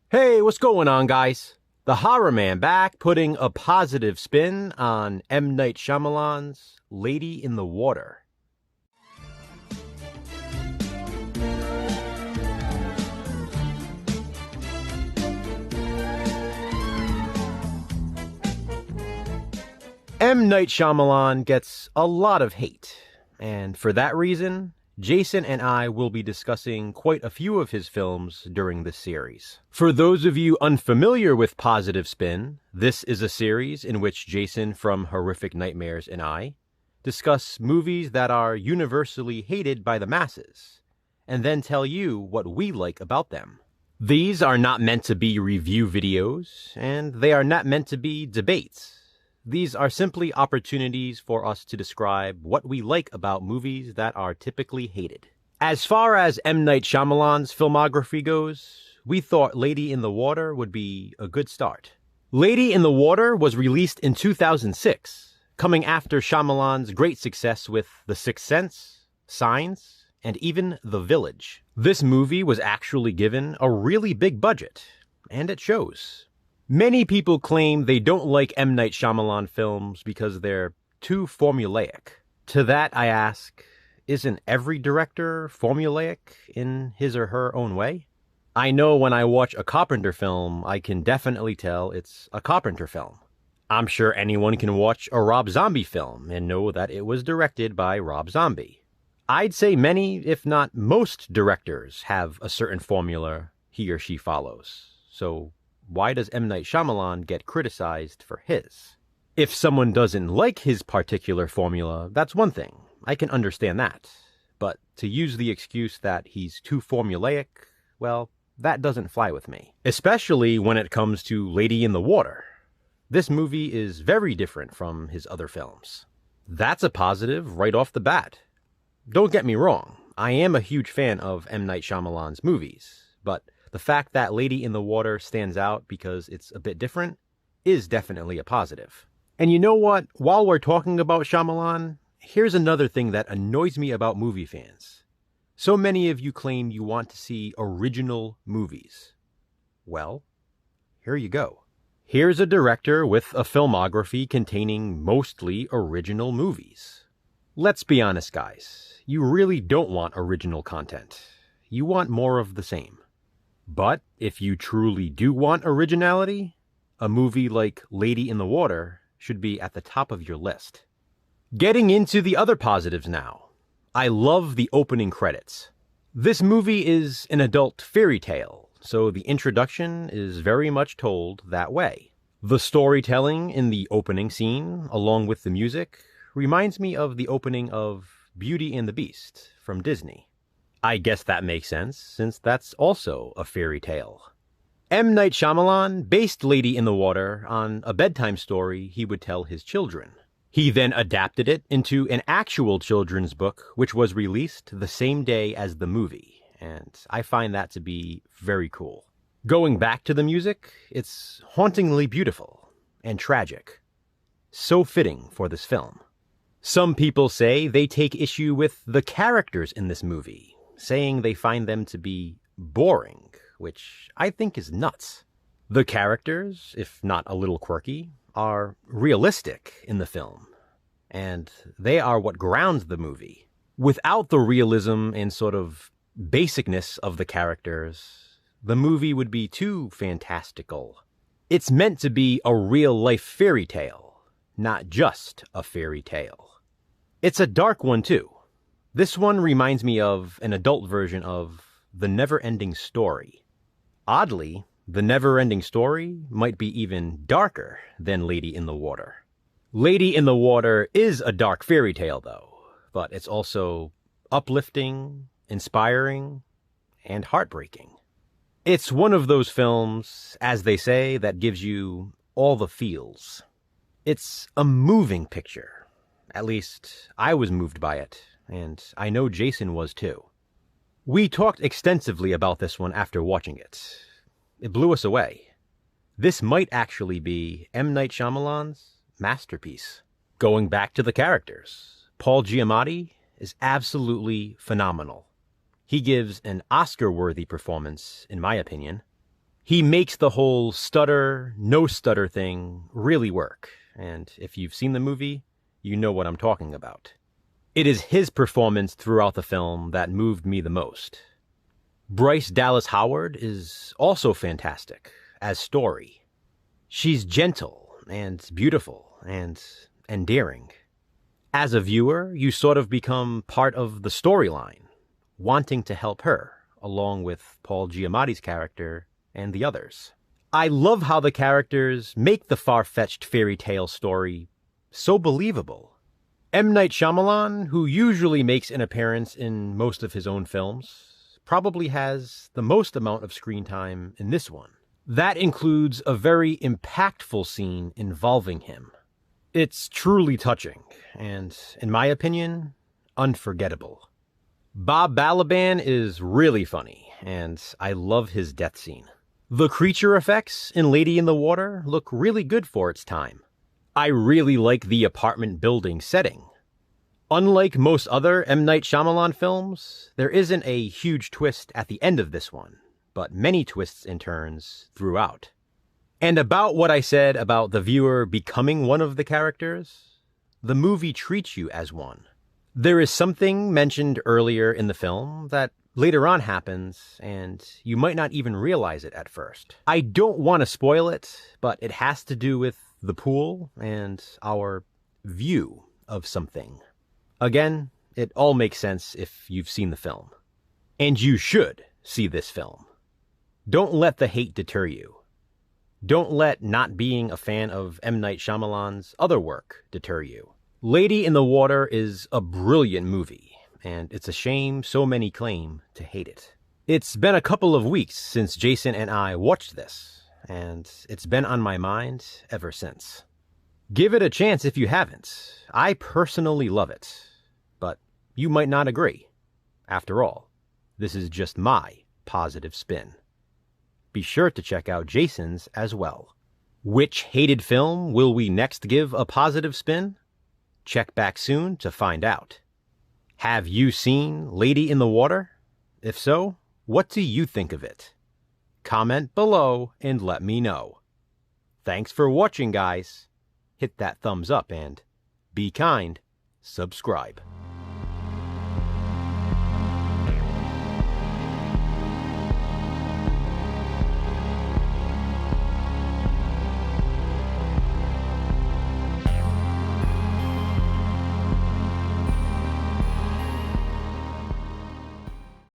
Hey, what's going on, guys? The Horror Man back, putting a positive spin on M. Night Shyamalan's Lady in the Water. M. Night Shyamalan gets a lot of hate, and for that reason, Jason and I will be discussing quite a few of his films during this series. For those of you unfamiliar with Positive Spin, this is a series in which Jason from Horrific Nightmares and I discuss movies that are universally hated by the masses, and then tell you what we like about them. These are not meant to be review videos, and they are not meant to be debates. These are simply opportunities for us to describe what we like about movies that are typically hated. As far as M. Night Shyamalan's filmography goes, we thought Lady in the Water would be a good start. Lady in the Water was released in 2006, coming after Shyamalan's great success with The Sixth Sense, Signs, and even The Village. This movie was actually given a really big budget, and it shows. Many people claim they don't like M. Night Shyamalan films because they're too formulaic. To that I ask, isn't every director formulaic in his or her own way? I know when I watch a Carpenter film, I can definitely tell it's a Carpenter film. I'm sure anyone can watch a Rob Zombie film and know that it was directed by Rob Zombie. I'd say many, if not most, directors have a certain formula he or she follows. So why does M. Night Shyamalan get criticized for his? If someone doesn't like his particular formula, that's one thing. I can understand that. But to use the excuse that he's too formulaic, well, that doesn't fly with me. Especially when it comes to Lady in the Water. This movie is very different from his other films. That's a positive right off the bat. Don't get me wrong, I am a huge fan of M. Night Shyamalan's movies, but the fact that Lady in the Water stands out because it's a bit different is definitely a positive. And you know what? While we're talking about Shyamalan, here's another thing that annoys me about movie fans. So many of you claim you want to see original movies. Well, here you go. Here's a director with a filmography containing mostly original movies. Let's be honest, guys. You really don't want original content. You want more of the same. But if you truly do want originality, a movie like Lady in the Water should be at the top of your list. Getting into the other positives now. I love the opening credits. This movie is an adult fairy tale, so the introduction is very much told that way. The storytelling in the opening scene, along with the music, reminds me of the opening of Beauty and the Beast from Disney. I guess that makes sense, since that's also a fairy tale. M. Night Shyamalan based Lady in the Water on a bedtime story he would tell his children. He then adapted it into an actual children's book, which was released the same day as the movie, and I find that to be very cool. Going back to the music, it's hauntingly beautiful and tragic. So fitting for this film. Some people say they take issue with the characters in this movie, saying they find them to be boring, which I think is nuts. The characters, if not a little quirky, are realistic in the film, and they are what grounds the movie. Without the realism and sort of basicness of the characters, the movie would be too fantastical. It's meant to be a real-life fairy tale, not just a fairy tale. It's a dark one, too. This one reminds me of an adult version of The Never-Ending Story. Oddly, The Never-Ending Story might be even darker than Lady in the Water. Lady in the Water is a dark fairy tale, though, but it's also uplifting, inspiring, and heartbreaking. It's one of those films, as they say, that gives you all the feels. It's a moving picture. At least, I was moved by it, and I know Jason was too. We talked extensively about this one after watching it. It blew us away. This might actually be M. Night Shyamalan's masterpiece. Going back to the characters, Paul Giamatti is absolutely phenomenal. He gives an Oscar-worthy performance, in my opinion. He makes the whole stutter, no stutter thing really work, and if you've seen the movie, you know what I'm talking about. It is his performance throughout the film that moved me the most. Bryce Dallas Howard is also fantastic as Story. She's gentle and beautiful and endearing. As a viewer, you sort of become part of the storyline, wanting to help her, along with Paul Giamatti's character and the others. I love how the characters make the far-fetched fairy tale story so believable. M. Night Shyamalan, who usually makes an appearance in most of his own films, probably has the most amount of screen time in this one. That includes a very impactful scene involving him. It's truly touching, and, in my opinion, unforgettable. Bob Balaban is really funny, and I love his death scene. The creature effects in Lady in the Water look really good for its time. I really like the apartment building setting. Unlike most other M. Night Shyamalan films, there isn't a huge twist at the end of this one, but many twists and turns throughout. And about what I said about the viewer becoming one of the characters, the movie treats you as one. There is something mentioned earlier in the film that later on happens, and you might not even realize it at first. I don't want to spoil it, but it has to do with the pool and our view of something. Again, it all makes sense if you've seen the film. And you should see this film. Don't let the hate deter you. Don't let not being a fan of M. Night Shyamalan's other work deter you. Lady in the Water is a brilliant movie, and it's a shame so many claim to hate it. It's been a couple of weeks since Jason and I watched this, and it's been on my mind ever since. Give it a chance if you haven't. I personally love it, but you might not agree. After all, this is just my positive spin. Be sure to check out Jason's as well. Which hated film will we next give a positive spin? Check back soon to find out. Have you seen Lady in the Water? If so, what do you think of it? Comment below and let me know. Thanks for watching, guys. Hit that thumbs up and be kind, subscribe.